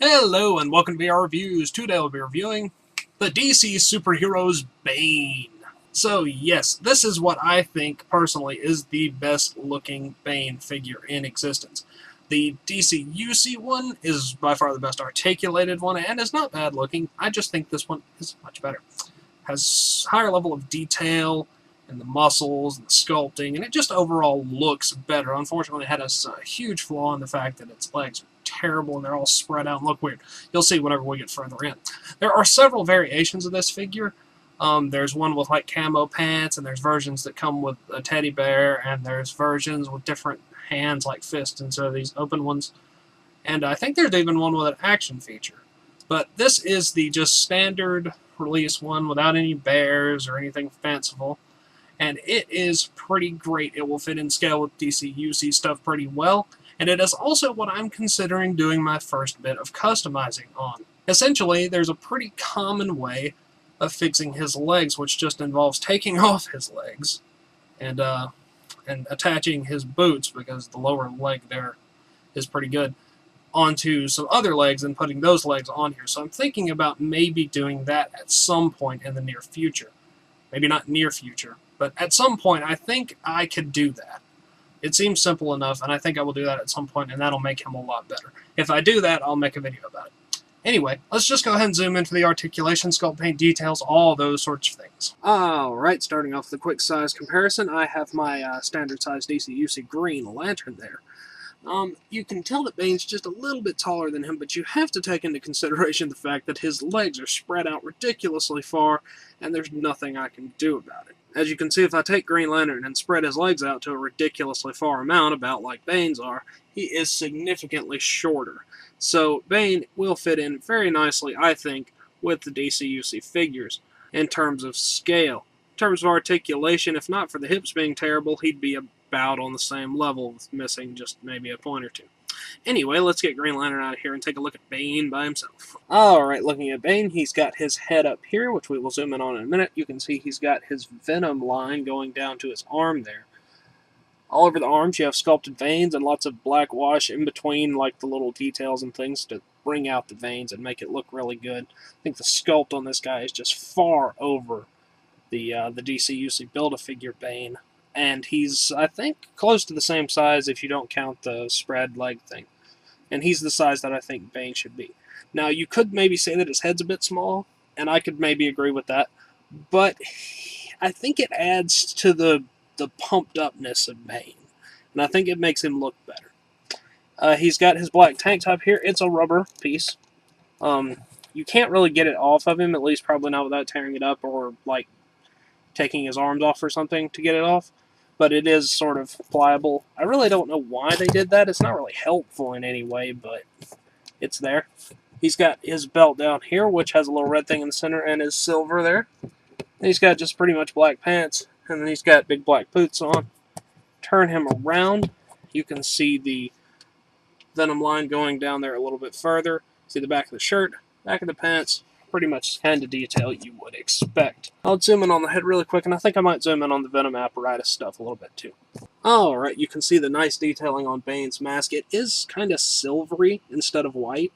Hello and welcome to VR Reviews. Today I'll be reviewing the DC SuperHeroes Bane. So yes, this is what I think personally is the best looking Bane figure in existence. The DC UC one is by far the best articulated one and is not bad looking. I just think this one is much better. Has higher level of detail in the muscles and the sculpting, and it just overall looks better. Unfortunately, it had a huge flaw in the fact that its legs are terrible and they're all spread out and look weird. You'll see whenever we get further in. There are several variations of this figure. There's one with like camo pants, and there's versions that come with a teddy bear, and there's versions with different hands like fists instead of these open ones. And I think there's even one with an action feature. But this is the just standard release one without any bears or anything fanciful. And it is pretty great. It will fit in scale with DC UC stuff pretty well, and it is also what I'm considering doing my first bit of customizing on. Essentially, there's a pretty common way of fixing his legs, which just involves taking off his legs and attaching his boots, because the lower leg there is pretty good, onto some other legs and putting those legs on here. So I'm thinking about maybe doing that at some point in the near future. Maybe not near future, but at some point I think I could do that. It seems simple enough, and I think I will do that at some point, and that'll make him a lot better. If I do that, I'll make a video about it. Anyway, let's just go ahead and zoom in for the articulation, sculpt, paint details, all those sorts of things. Alright, starting off with a quick size comparison, I have my standard size DC UC Green Lantern there. You can tell that Bane's just a little bit taller than him, but you have to take into consideration the fact that his legs are spread out ridiculously far, and there's nothing I can do about it. As you can see, if I take Green Lantern and spread his legs out to a ridiculously far amount, about like Bane's are, he is significantly shorter. So Bane will fit in very nicely, I think, with the DC UC figures in terms of scale. In terms of articulation, if not for the hips being terrible, he'd be about on the same level, missing just maybe a point or two. Anyway, let's get Green Lantern out of here and take a look at Bane by himself. Alright, looking at Bane, he's got his head up here, which we will zoom in on in a minute. You can see he's got his Venom line going down to his arm there. All over the arms you have sculpted veins and lots of black wash in between, like the little details and things to bring out the veins and make it look really good. I think the sculpt on this guy is just far over the DC UC Build-A-Figure Bane. And he's, I think, close to the same size if you don't count the spread leg thing. And he's the size that I think Bane should be. Now, you could maybe say that his head's a bit small, and I could maybe agree with that. But I think it adds to the pumped-upness of Bane. And I think it makes him look better. He's got his black tank top here. It's a rubber piece. You can't really get it off of him, at least probably not without tearing it up or, like, taking his arms off or something to get it off. But it is sort of pliable. I really don't know why they did that. It's not really helpful in any way, but it's there. He's got his belt down here, which has a little red thing in the center, and his silver there. And he's got just pretty much black pants, and then he's got big black boots on. Turn him around. You can see the Venom line going down there a little bit further. See the back of the shirt, back of the pants. Pretty much kind of detail you would expect. I'll zoom in on the head really quick, and I think I might zoom in on the Venom apparatus stuff a little bit too. Alright, you can see the nice detailing on Bane's mask. It is kind of silvery instead of white,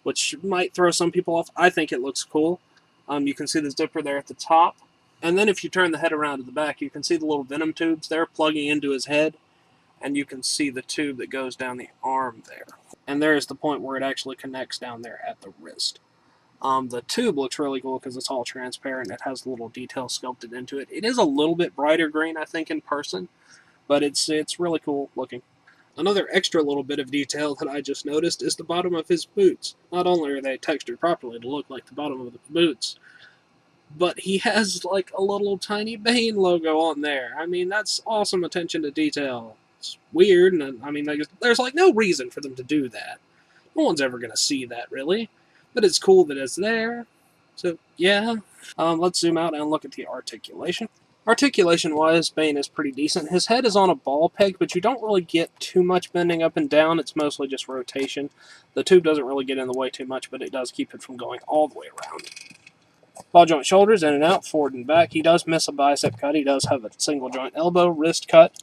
which might throw some people off. I think it looks cool. You can see the zipper there at the top. And then if you turn the head around to the back, you can see the little Venom tubes there plugging into his head. And you can see the tube that goes down the arm there. And there's the point where it actually connects down there at the wrist. The tube looks really cool because it's all transparent. It has little details sculpted into it. It is a little bit brighter green, I think, in person, but it's really cool looking. Another extra little bit of detail that I just noticed is the bottom of his boots. Not only are they textured properly to look like the bottom of the boots, but he has like a little tiny Bane logo on there. I mean, that's awesome attention to detail. It's weird, and I mean, there's like no reason for them to do that. No one's ever going to see that, really. But it's cool that it's there. So, yeah. Let's zoom out and look at the articulation. Articulation-wise, Bane is pretty decent. His head is on a ball peg, but you don't really get too much bending up and down. It's mostly just rotation. The tube doesn't really get in the way too much, but it does keep it from going all the way around. Ball joint shoulders, in and out, forward and back. He does miss a bicep cut. He does have a single joint elbow, wrist cut,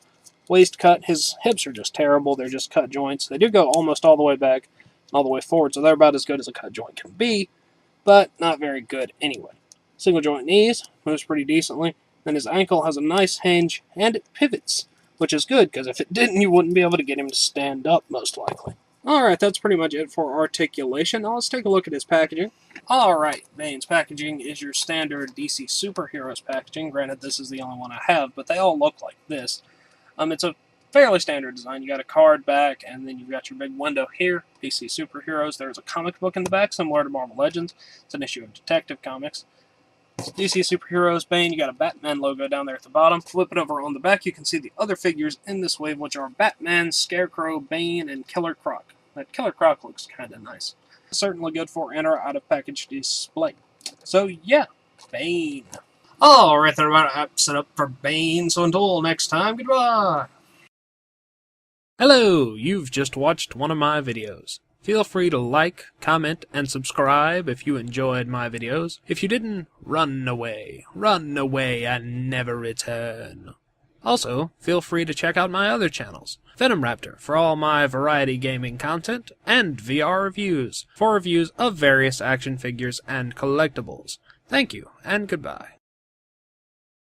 waist cut. His hips are just terrible. They're just cut joints. They do go almost all the way back. all the way forward, so they're about as good as a cut joint can be, but not very good anyway. Single joint knees, moves pretty decently, and his ankle has a nice hinge, and it pivots, which is good, because if it didn't, you wouldn't be able to get him to stand up, most likely. Alright, that's pretty much it for Articulation. Now let's take a look at his packaging. Alright, Bane's packaging is your standard DC SuperHeroes packaging. Granted, this is the only one I have, but they all look like this. It's a fairly standard design. You got a card back, and then you've got your big window here, DC SuperHeroes. There's a comic book in the back, similar to Marvel Legends. It's an issue of Detective Comics. DC SuperHeroes Bane, you got a Batman logo down there at the bottom. Flip it over on the back, you can see the other figures in this wave, which are Batman, Scarecrow, Bane, and Killer Croc. That Killer Croc looks kind of nice. Certainly good for in or out of package display. So yeah, Bane. Alright, that about wraps it up for Bane, so until next time, goodbye! Hello, you've just watched one of my videos. Feel free to like, comment, and subscribe if you enjoyed my videos. If you didn't, run away and never return. Also, feel free to check out my other channels, Venom Raptor for all my variety gaming content, and VR Reviews for reviews of various action figures and collectibles. Thank you, and goodbye.